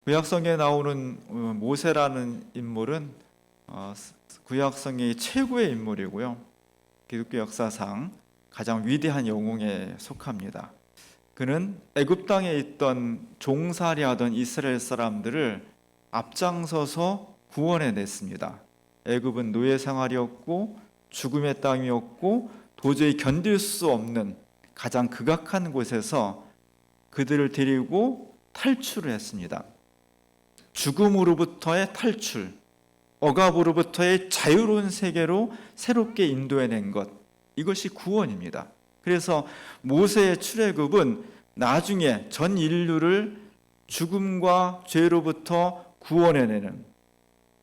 구약성경에 나오는 모세라는 인물은 구약성경의 최고의 인물이고요. 기독교 역사상 가장 위대한 영웅에 속합니다. 그는 애굽 땅에 있던 종살이 하던 이스라엘 사람들을 앞장서서 구원해 냈습니다. 애굽은 노예 생활이었고 죽음의 땅이었고 도저히 견딜 수 없는 가장 극악한 곳에서 그들을 데리고 탈출을 했습니다. 죽음으로부터의 탈출, 억압으로부터의 자유로운 세계로 새롭게 인도해낸 것, 이것이 구원입니다. 그래서 모세의 출애굽은 나중에 전 인류를 죽음과 죄로부터 구원해내는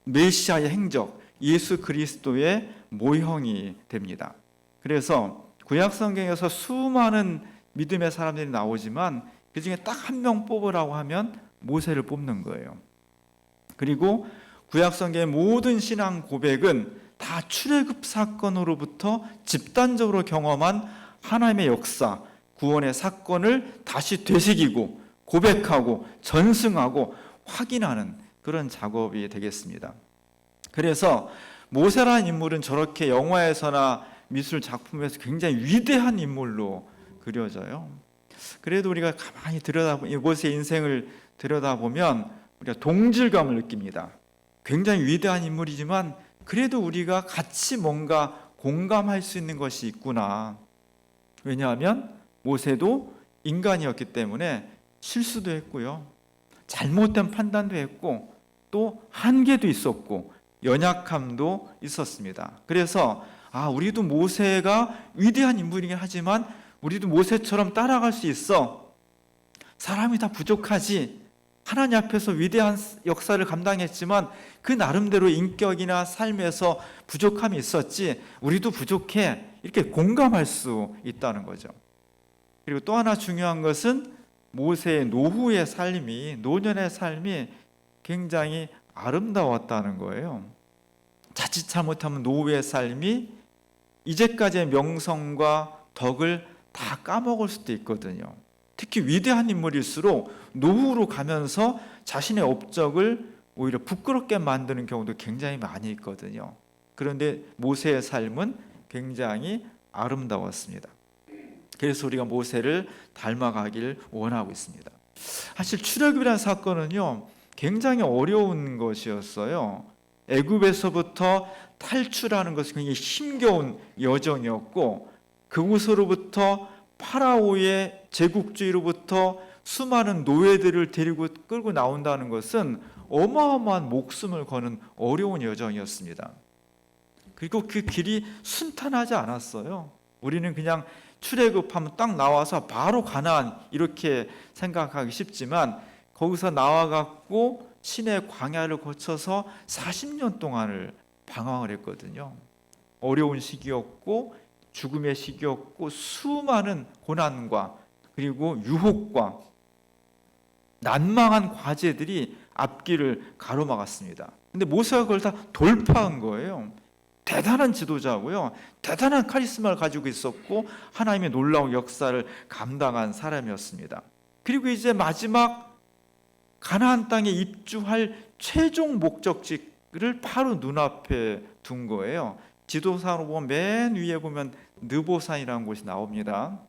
메시아의 행적, 예수 그리스도의 모형이 됩니다. 그래서 구약성경에서 수많은 믿음의 사람들이 나오지만 그 중에 딱 한 명 뽑으라고 하면 모세를 뽑는 거예요. 그리고 구약성경의 모든 신앙 고백은 다 출애굽 사건으로부터 집단적으로 경험한 하나님의 역사, 구원의 사건을 다시 되새기고 고백하고 전승하고 확인하는 그런 작업이 되겠습니다. 그래서 모세라는 인물은 저렇게 영화에서나 미술 작품에서 굉장히 위대한 인물로 그려져요. 그래도 우리가 가만히 모세의 인생을 들여다보면 우리가 동질감을 느낍니다. 굉장히 위대한 인물이지만 그래도 우리가 같이 뭔가 공감할 수 있는 것이 있구나. 왜냐하면 모세도 인간이었기 때문에 실수도 했고요, 잘못된 판단도 했고 또 한계도 있었고 연약함도 있었습니다. 그래서 우리도 모세가 위대한 인물이긴 하지만 우리도 모세처럼 따라갈 수 있어. 사람이 다 부족하지. 하나님 앞에서 위대한 역사를 감당했지만 그 나름대로 인격이나 삶에서 부족함이 있었지. 우리도 부족해. 이렇게 공감할 수 있다는 거죠. 그리고 또 하나 중요한 것은 모세의 노후의 삶이, 노년의 삶이 굉장히 아름다웠다는 거예요. 자칫 잘못하면 노후의 삶이 이제까지의 명성과 덕을 다 까먹을 수도 있거든요. 특히 위대한 인물일수록 노후로 가면서 자신의 업적을 오히려 부끄럽게 만드는 경우도 굉장히 많이 있거든요. 그런데 모세의 삶은 굉장히 아름다웠습니다. 그래서 우리가 모세를 닮아가길 원하고 있습니다. 사실 출애굽이라는 사건은요, 굉장히 어려운 것이었어요. 애굽에서부터 탈출하는 것이 굉장히 힘겨운 여정이었고, 그곳으로부터 파라오의 제국주의로부터 수많은 노예들을 데리고 끌고 나온다는 것은 어마어마한 목숨을 거는 어려운 여정이었습니다. 그리고 그 길이 순탄하지 않았어요. 우리는 그냥 출애굽하면 딱 나와서 바로 가나안 이렇게 생각하기 쉽지만 거기서 나와갖고 신의 광야를 거쳐서 40년 동안을 방황을 했거든요. 어려운 시기였고 죽음의 시기였고 수많은 고난과 그리고 유혹과 난망한 과제들이 앞길을 가로막았습니다. 근데 모세가 그걸 다 돌파한 거예요. 대단한 지도자고요, 대단한 카리스마를 가지고 있었고 하나님의 놀라운 역사를 감당한 사람이었습니다. 그리고 이제 마지막 가나안 땅에 입주할 최종 목적지를 바로 눈앞에 둔 거예요. 지도상으로 보면 맨 위에 보면 느보산이라는 곳이 나옵니다.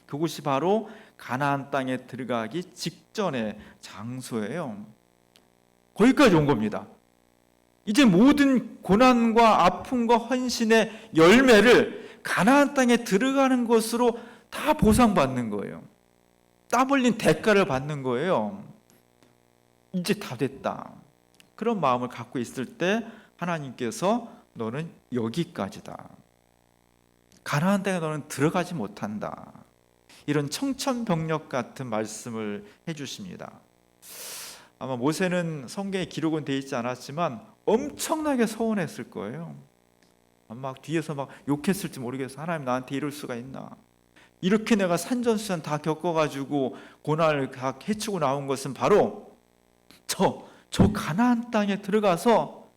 그곳이 바로 가나안 땅에 들어가기 직전의 장소예요. 거기까지 온 겁니다. 이제 모든 고난과 아픔과 헌신의 열매를 가나안 땅에 들어가는 것으로 다 보상받는 거예요. 땀 흘린 대가를 받는 거예요. 이제 다 됐다. 그런 마음을 갖고 있을 때 하나님께서 너는 여기까지다. 가나안 땅에 너는 들어가지 못한다. 이런 청천벽력 같은 말씀을 해주십니다. 아마 모세는 성경에 기록은 되어 있지 않았지만 엄청나게 서운했을 거예요. 막 뒤에서 막 욕했을지 모르겠어. 하나님 나한테 이럴 수가 있나. 이렇게 내가 산전수전 다 겪어가지고 고난을 다 헤치고 나온 것은 바로 저 가나안 땅에 들어가서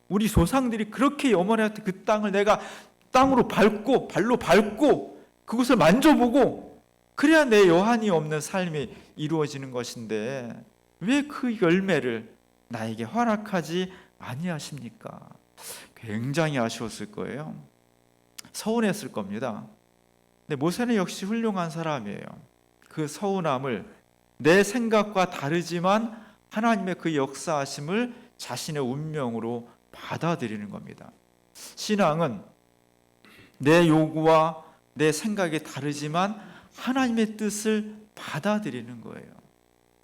우리 조상들이 그렇게 염원했던 그 땅을 내가 땅으로 발로 밟고 그곳을 만져보고 그래야 내 여한이 없는 삶이 이루어지는 것인데 왜 그 열매를 나에게 허락하지 아니하십니까? 굉장히 아쉬웠을 거예요. 서운했을 겁니다. 근데 모세는 역시 훌륭한 사람이에요. 그 서운함을 내 생각과 다르지만 하나님의 그 역사하심을 자신의 운명으로 받아들이는 겁니다. 신앙은 내 요구와 내 생각이 다르지만 하나님의 뜻을 받아들이는 거예요.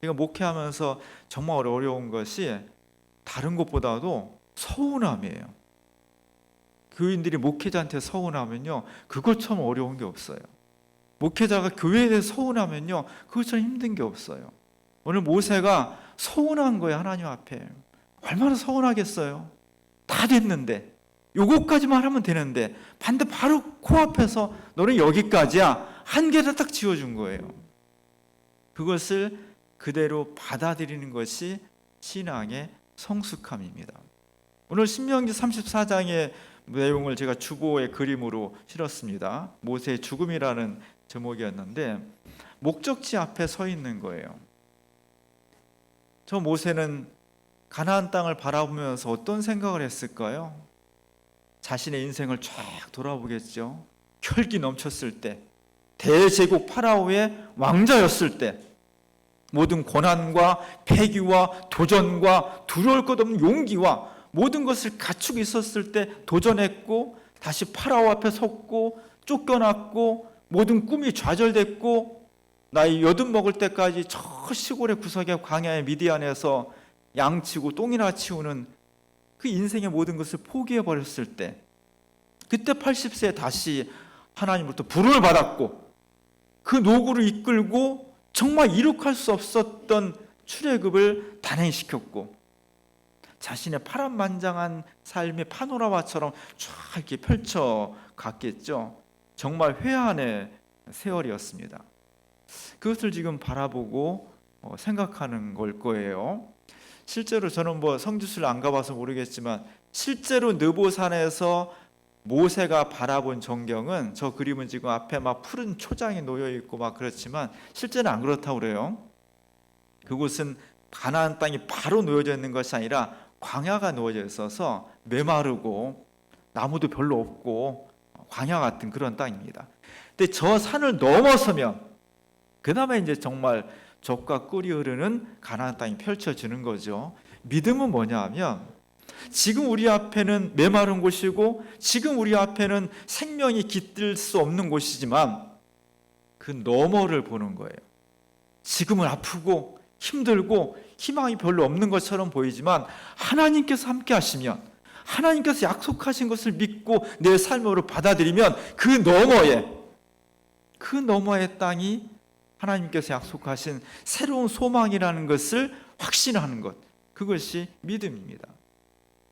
이거 목회하면서 정말 어려운 것이 다른 것보다도 서운함이에요. 교인들이 목회자한테 서운하면요, 그것처럼 어려운 게 없어요. 목회자가 교회에 대해서 서운하면요, 그것처럼 힘든 게 없어요. 오늘 모세가 서운한 거예요. 하나님 앞에. 얼마나 서운하겠어요. 다 됐는데, 요것까지만 하면 되는데 반대 바로 코앞에서 너는 여기까지야, 한계를 딱 지어준 거예요. 그것을 그대로 받아들이는 것이 신앙의 성숙함입니다. 오늘 신명기 34장의 내용을 제가 주보의 그림으로 실었습니다. 모세의 죽음이라는 제목이었는데 목적지 앞에 서 있는 거예요. 저 모세는 가나안 땅을 바라보면서 어떤 생각을 했을까요? 자신의 인생을 쫙 돌아보겠죠. 혈기 넘쳤을 때, 대제국 파라오의 왕자였을 때, 모든 고난과 패기와 도전과 두려울 것 없는 용기와 모든 것을 갖추고 있었을 때 도전했고, 다시 파라오 앞에 섰고, 쫓겨났고, 모든 꿈이 좌절됐고, 나이 여든 먹을 때까지 저 시골의 구석의 광야의 미디안에서 양치고 똥이나 치우는 그 인생의 모든 것을 포기해버렸을 때, 그때 80세에 다시 하나님으로부터 부름을 받았고, 그 노구를 이끌고 정말 이룩할 수 없었던 출애굽을 단행시켰고, 자신의 파란만장한 삶의 파노라마처럼 쫙 이렇게 펼쳐갔겠죠. 정말 회한의 세월이었습니다. 그것을 지금 바라보고 생각하는 걸 거예요. 실제로 저는 성지순례 안 가봐서 모르겠지만 실제로 느보산에서 모세가 바라본 전경은, 저 그림은 지금 앞에 막 푸른 초장이 놓여 있고 막 그렇지만 실제는 안 그렇다고 그래요. 그곳은 가나안 땅이 바로 놓여져 있는 것이 아니라 광야가 놓여져 있어서 메마르고 나무도 별로 없고 광야 같은 그런 땅입니다. 근데 저 산을 넘어서면 그다음에 이제 정말 젖과 꿀이 흐르는 가나안 땅이 펼쳐지는 거죠. 믿음은 뭐냐 하면, 지금 우리 앞에는 메마른 곳이고 지금 우리 앞에는 생명이 깃들 수 없는 곳이지만 그 너머를 보는 거예요. 지금은 아프고 힘들고 희망이 별로 없는 것처럼 보이지만 하나님께서 함께 하시면, 하나님께서 약속하신 것을 믿고 내 삶으로 받아들이면 그 너머의 땅이 하나님께서 약속하신 새로운 소망이라는 것을 확신하는 것, 그것이 믿음입니다.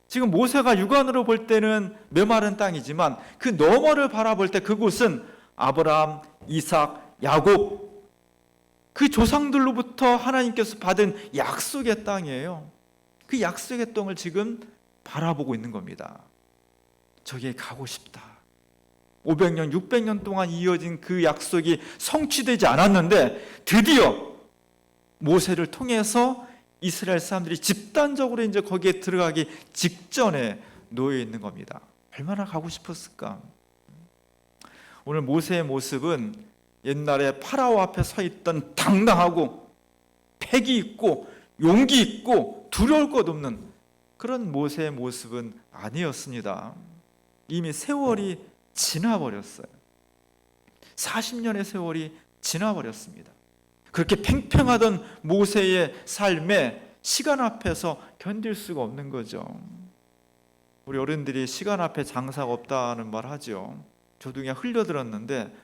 지금 모세가 육안으로 볼 때는 메마른 땅이지만 그 너머를 바라볼 때 그곳은 아브라함, 이삭, 야곱, 그 조상들로부터 하나님께서 받은 약속의 땅이에요. 그 약속의 땅을 지금 바라보고 있는 겁니다. 저기에 가고 싶다. 500년, 600년 동안 이어진 그 약속이 성취되지 않았는데 드디어 모세를 통해서 이스라엘 사람들이 집단적으로 이제 거기에 들어가기 직전에 놓여 있는 겁니다. 얼마나 가고 싶었을까? 오늘 모세의 모습은 옛날에 파라오 앞에 서 있던 당당하고 패기 있고 용기 있고 두려울 것 없는 그런 모세의 모습은 아니었습니다. 이미 세월이 지나버렸어요. 40년의 세월이 지나버렸습니다. 그렇게 팽팽하던 모세의 삶에 시간 앞에서 견딜 수가 없는 거죠. 우리 어른들이 시간 앞에 장사가 없다는 말 하죠. 저도 그냥 흘려들었는데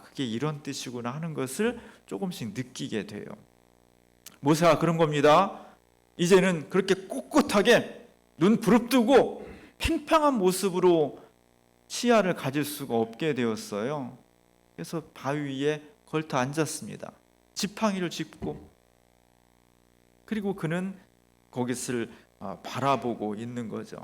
그게 이런 뜻이구나 하는 것을 조금씩 느끼게 돼요. 모세가 그런 겁니다. 이제는 그렇게 꼿꼿하게 눈 부릅뜨고 팽팽한 모습으로 시야를 가질 수가 없게 되었어요. 그래서 바위 위에 걸터 앉았습니다. 지팡이를 짚고, 그리고 그는 거기를 바라보고 있는 거죠.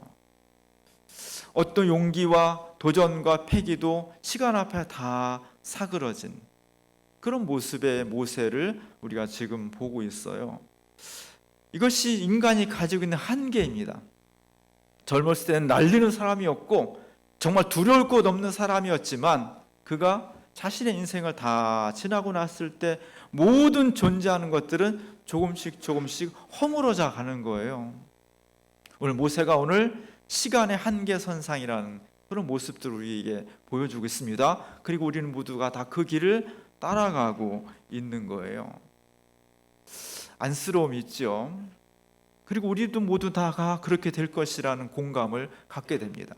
어떤 용기와 도전과 패기도 시간 앞에 다 사그러진 그런 모습의 모세를 우리가 지금 보고 있어요. 이것이 인간이 가지고 있는 한계입니다. 젊었을 때는 날리는 사람이었고 정말 두려울 것 없는 사람이었지만 그가 자신의 인생을 다 지나고 났을 때 모든 존재하는 것들은 조금씩 허물어져 가는 거예요. 오늘 모세가 오늘 시간의 한계선상이라는 그런 모습들을 우리에게 보여주고 있습니다. 그리고 우리는 모두가 다 그 길을 따라가고 있는 거예요. 안쓰러움이 있죠. 그리고 우리도 모두 다가 그렇게 될 것이라는 공감을 갖게 됩니다.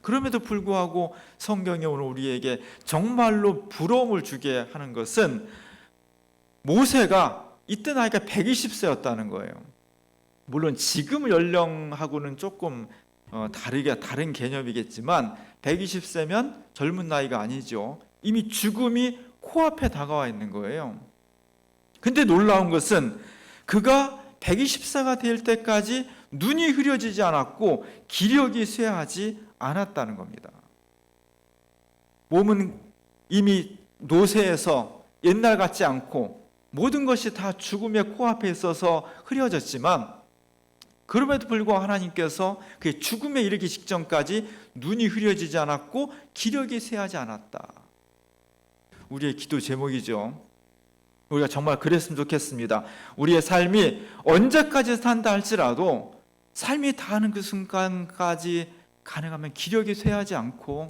그럼에도 불구하고 성경이 오늘 우리에게 정말로 부러움을 주게 하는 것은 모세가 이때 나이가 120세였다는 거예요. 물론 지금 연령하고는 조금 다른 개념이겠지만 120세면 젊은 나이가 아니죠. 이미 죽음이 코앞에 다가와 있는 거예요. 근데 놀라운 것은 그가 120세가 될 때까지 눈이 흐려지지 않았고 기력이 쇠하지 않았다는 겁니다. 몸은 이미 노쇠해서 옛날 같지 않고 모든 것이 다 죽음의 코앞에 있어서 흐려졌지만 그럼에도 불구하고 하나님께서 그 죽음에 이르기 직전까지 눈이 흐려지지 않았고 기력이 쇠하지 않았다. 우리의 기도 제목이죠. 우리가 정말 그랬으면 좋겠습니다. 우리의 삶이 언제까지 산다 할지라도 삶이 다하는 그 순간까지 가능하면 기력이 쇠하지 않고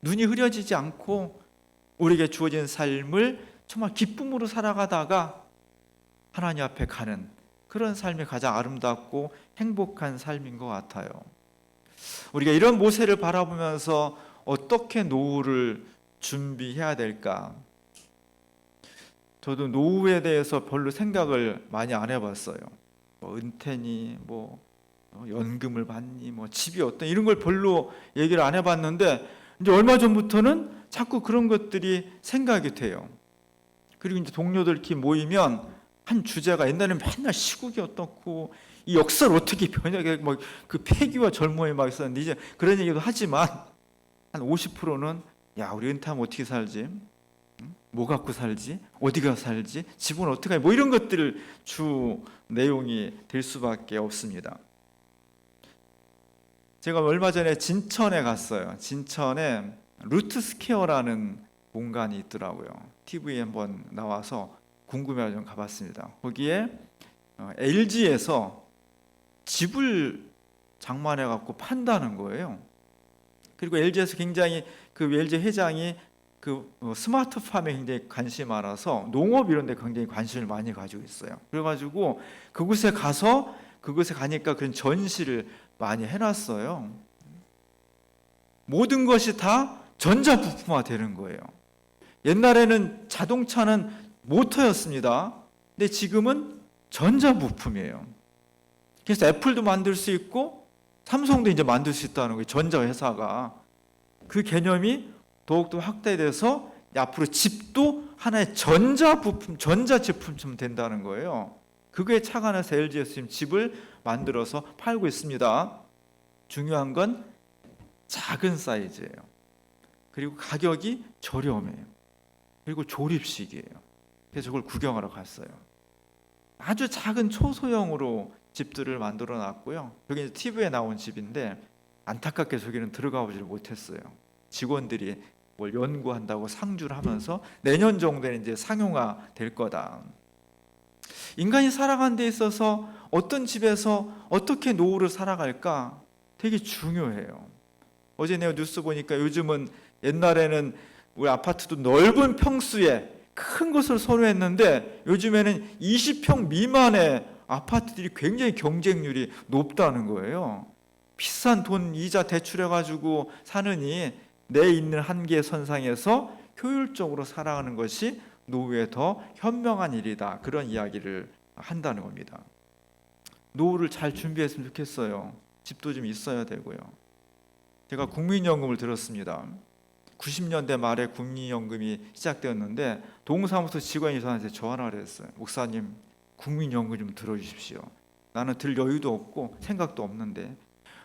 눈이 흐려지지 않고 우리에게 주어진 삶을 정말 기쁨으로 살아가다가 하나님 앞에 가는 그런 삶이 가장 아름답고 행복한 삶인 것 같아요. 우리가 이런 모세를 바라보면서 어떻게 노후를 준비해야 될까? 저도 노후에 대해서 별로 생각을 많이 안 해봤어요. 은퇴니, 연금을 받니, 집이 어떤 이런 걸 별로 얘기를 안 해봤는데 이제 얼마 전부터는 자꾸 그런 것들이 생각이 돼요. 그리고 이제 동료들끼리 모이면 한 주제가 옛날에는 맨날 시국이 어떻고 이 역사를 어떻게 변하게 그 폐기와 젊음이 막 있었는데 이제 그런 얘기도 하지만 한 50%는 야 우리 은퇴하면 어떻게 살지? 뭐 갖고 살지? 어디가 살지? 집은 어떻게 하지? 이런 것들을 주 내용이 될 수밖에 없습니다. 제가 얼마 전에 진천에 갔어요. 진천에 루트스퀘어라는 공간이 있더라고요. TV에 한번 나와서 궁금해서 좀 가봤습니다. 거기에 LG에서 집을 장만해 갖고 판다는 거예요. 그리고 LG에서 굉장히 그 LG 회장이 그 스마트팜에 굉장히 관심이 많아서 농업 이런 데 굉장히 관심을 많이 가지고 있어요. 그래가지고 그곳에 가니까 그런 전시를 많이 해놨어요. 모든 것이 다 전자부품화 되는 거예요. 옛날에는 자동차는 모터였습니다. 근데 지금은 전자부품이에요. 그래서 애플도 만들 수 있고 삼성도 이제 만들 수 있다는 거예요. 전자회사가. 그 개념이 더욱더 확대돼서 앞으로 집도 하나의 전자부품, 전자제품처럼 된다는 거예요. 그거에 착안해서 LG에서 지금 집을 만들어서 팔고 있습니다. 중요한 건 작은 사이즈예요. 그리고 가격이 저렴해요. 그리고 조립식이에요. 그래서 그걸 구경하러 갔어요. 아주 작은 초소형으로 집들을 만들어 놨고요. 여기 이제 TV에 나온 집인데 안타깝게 저기는 들어가 보지를 못했어요. 직원들이 뭘 연구한다고 상주를 하면서 내년 정도에는 이제 상용화 될 거다. 인간이 살아가는 데 있어서 어떤 집에서 어떻게 노후를 살아갈까 되게 중요해요. 어제 내가 뉴스 보니까 요즘은 옛날에는 우리 아파트도 넓은 평수에 큰 것을 선호했는데 요즘에는 20평 미만의 아파트들이 굉장히 경쟁률이 높다는 거예요. 비싼 돈 이자 대출해가지고 사느니 내 있는 한계 선상에서 효율적으로 살아가는 것이 노후에 더 현명한 일이다. 그런 이야기를 한다는 겁니다. 노후를 잘 준비했으면 좋겠어요. 집도 좀 있어야 되고요. 제가 국민연금을 들었습니다. 90년대 말에 국민연금이 시작되었는데 동사무소 직원이 저한테 전화를 했어요. 목사님, 국민연금 좀 들어주십시오. 나는 들 여유도 없고 생각도 없는데.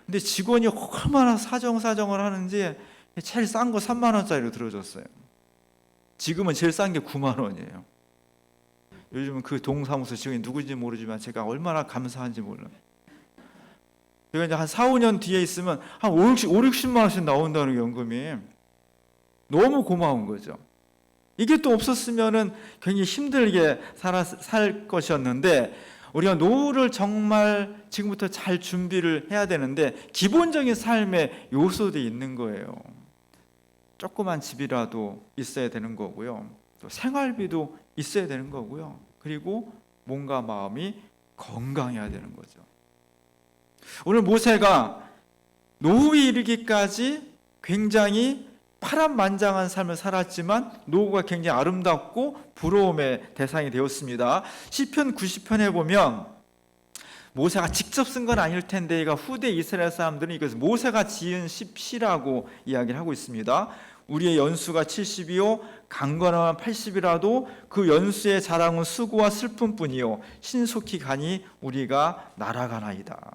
근데 직원이 얼마나 사정을 하는지 제일 싼 거 3만 원짜리로 들어줬어요. 지금은 제일 싼 게 9만 원이에요. 요즘은 그 동사무소 직원이 누구인지 모르지만 제가 얼마나 감사한지 몰라요. 제가 이제 한 4, 5년 뒤에 있으면 한 5, 60만 원씩 나온다는 게 연금이 너무 고마운 거죠. 이게 또 없었으면은 굉장히 힘들게 살 것이었는데, 우리가 노후를 정말 지금부터 잘 준비를 해야 되는데 기본적인 삶의 요소도 있는 거예요. 조그만 집이라도 있어야 되는 거고요. 또 생활비도 있어야 되는 거고요. 그리고 몸과 마음이 건강해야 되는 거죠. 오늘 모세가 노후에 이르기까지 굉장히 파란만장한 삶을 살았지만 노후가 굉장히 아름답고 부러움의 대상이 되었습니다. 시편 90편에 보면 모세가 직접 쓴 건 아닐 텐데 후대 이스라엘 사람들은 이것을 모세가 지은 시라고 이야기를 하고 있습니다. 우리의 연수가 70이요 강건하면 80이라도 그 연수의 자랑은 수고와 슬픔뿐이요 신속히 가니 우리가 날아가나이다.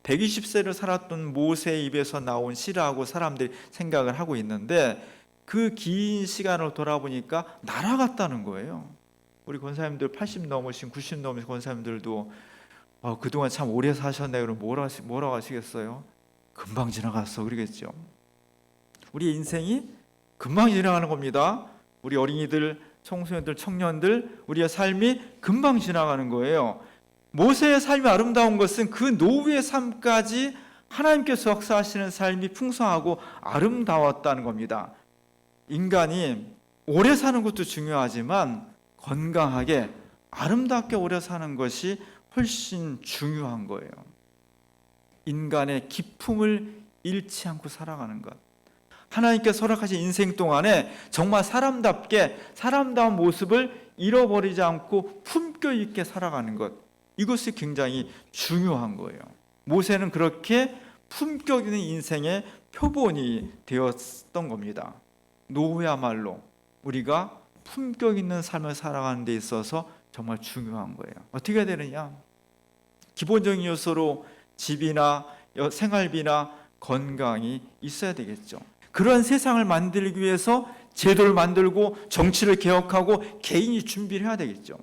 120세를 살았던 모세의 입에서 나온 시라고 사람들이 생각을 하고 있는데, 그 긴 시간을 돌아보니까 날아갔다는 거예요. 우리 권사님들 80 넘으신 90 넘으신 권사님들도 그동안 참 오래 사셨네. 그럼 뭐라고 하시겠어요? 금방 지나갔어 그러겠죠. 우리 인생이 금방 지나가는 겁니다. 우리 어린이들, 청소년들, 청년들, 우리의 삶이 금방 지나가는 거예요. 모세의 삶이 아름다운 것은 그 노후의 삶까지 하나님께서 역사하시는 삶이 풍성하고 아름다웠다는 겁니다. 인간이 오래 사는 것도 중요하지만 건강하게 아름답게 오래 사는 것이 훨씬 중요한 거예요. 인간의 기품을 잃지 않고 살아가는 것, 하나님께서 허락하신 인생 동안에 정말 사람다운 모습을 잃어버리지 않고 품격 있게 살아가는 것, 이것이 굉장히 중요한 거예요. 모세는 그렇게 품격 있는 인생의 표본이 되었던 겁니다. 노후야말로 우리가 품격 있는 삶을 살아가는 데 있어서 정말 중요한 거예요. 어떻게 해야 되느냐? 기본적인 요소로 집이나 생활비나 건강이 있어야 되겠죠. 그런 세상을 만들기 위해서 제도를 만들고 정치를 개혁하고 개인이 준비를 해야 되겠죠.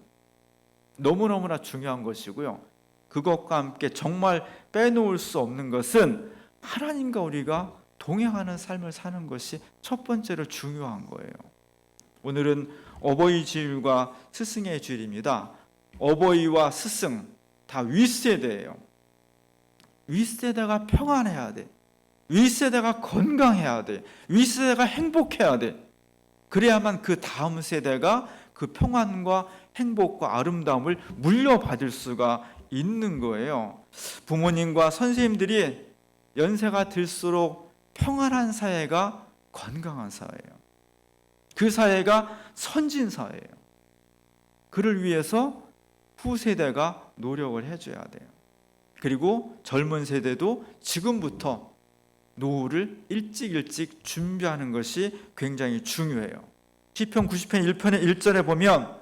너무너무나 중요한 것이고요. 그것과 함께 정말 빼놓을 수 없는 것은 하나님과 우리가 동행하는 삶을 사는 것이 첫 번째로 중요한 거예요. 오늘은 어버이 주일과 스승의 주일입니다. 어버이와 스승 다 윗세대예요. 윗세대가 평안해야 돼. 윗세대가 건강해야 돼. 윗세대가 행복해야 돼. 그래야만 그 다음 세대가 그 평안과 행복과 아름다움을 물려받을 수가 있는 거예요. 부모님과 선생님들이 연세가 들수록 평안한 사회가 건강한 사회예요. 그 사회가 선진 사회예요. 그를 위해서 후세대가 노력을 해줘야 돼요. 그리고 젊은 세대도 지금부터 노후를 일찍 준비하는 것이 굉장히 중요해요. 시편 90편 1편의 1절에 보면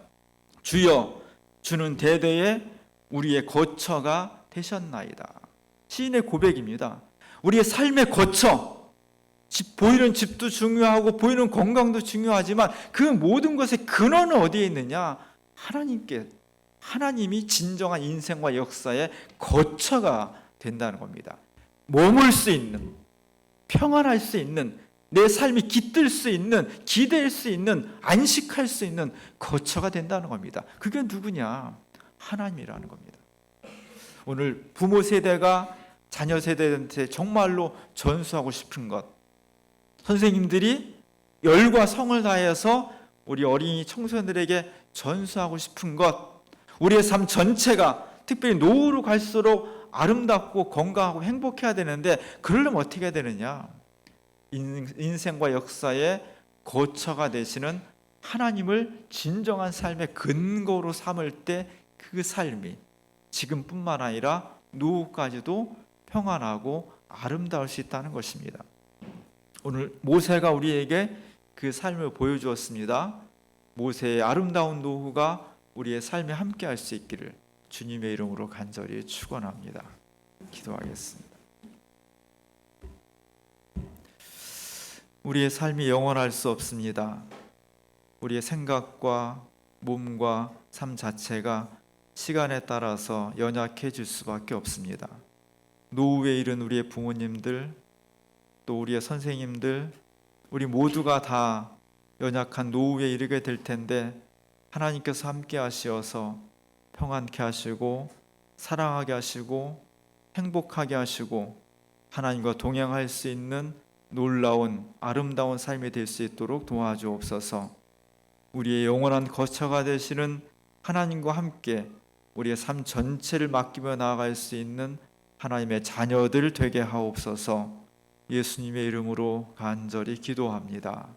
주여 주는 대대에 우리의 거처가 되셨나이다. 시인의 고백입니다. 우리의 삶의 거처, 보이는 집도 중요하고 보이는 건강도 중요하지만 그 모든 것의 근원은 어디에 있느냐? 하나님이 진정한 인생과 역사의 거처가 된다는 겁니다. 머물 수 있는, 평안할 수 있는, 내 삶이 깃들 수 있는, 기댈 수 있는, 안식할 수 있는 거처가 된다는 겁니다. 그게 누구냐? 하나님이라는 겁니다. 오늘 부모 세대가 자녀 세대한테 정말로 전수하고 싶은 것, 선생님들이 열과 성을 다해서 우리 어린이 청소년들에게 전수하고 싶은 것, 우리의 삶 전체가 특별히 노후로 갈수록 아름답고 건강하고 행복해야 되는데, 그러려면 어떻게 해야 되느냐? 인생과 역사의 거처가 되시는 하나님을 진정한 삶의 근거로 삼을 때 그 삶이 지금뿐만 아니라 노후까지도 평안하고 아름다울 수 있다는 것입니다. 오늘 모세가 우리에게 그 삶을 보여주었습니다. 모세의 아름다운 노후가 우리의 삶에 함께할 수 있기를 주님의 이름으로 간절히 축원합니다. 기도하겠습니다. 우리의 삶이 영원할 수 없습니다. 우리의 생각과 몸과 삶 자체가 시간에 따라서 연약해질 수밖에 없습니다. 노후에 이른 우리의 부모님들, 또 우리의 선생님들, 우리 모두가 다 연약한 노후에 이르게 될 텐데 하나님께서 함께 하시어서 평안케 하시고 사랑하게 하시고 행복하게 하시고 하나님과 동행할 수 있는 놀라운 아름다운 삶이 될 수 있도록 도와주옵소서. 우리의 영원한 거처가 되시는 하나님과 함께 우리의 삶 전체를 맡기며 나아갈 수 있는 하나님의 자녀들 되게 하옵소서. 예수님의 이름으로 간절히 기도합니다.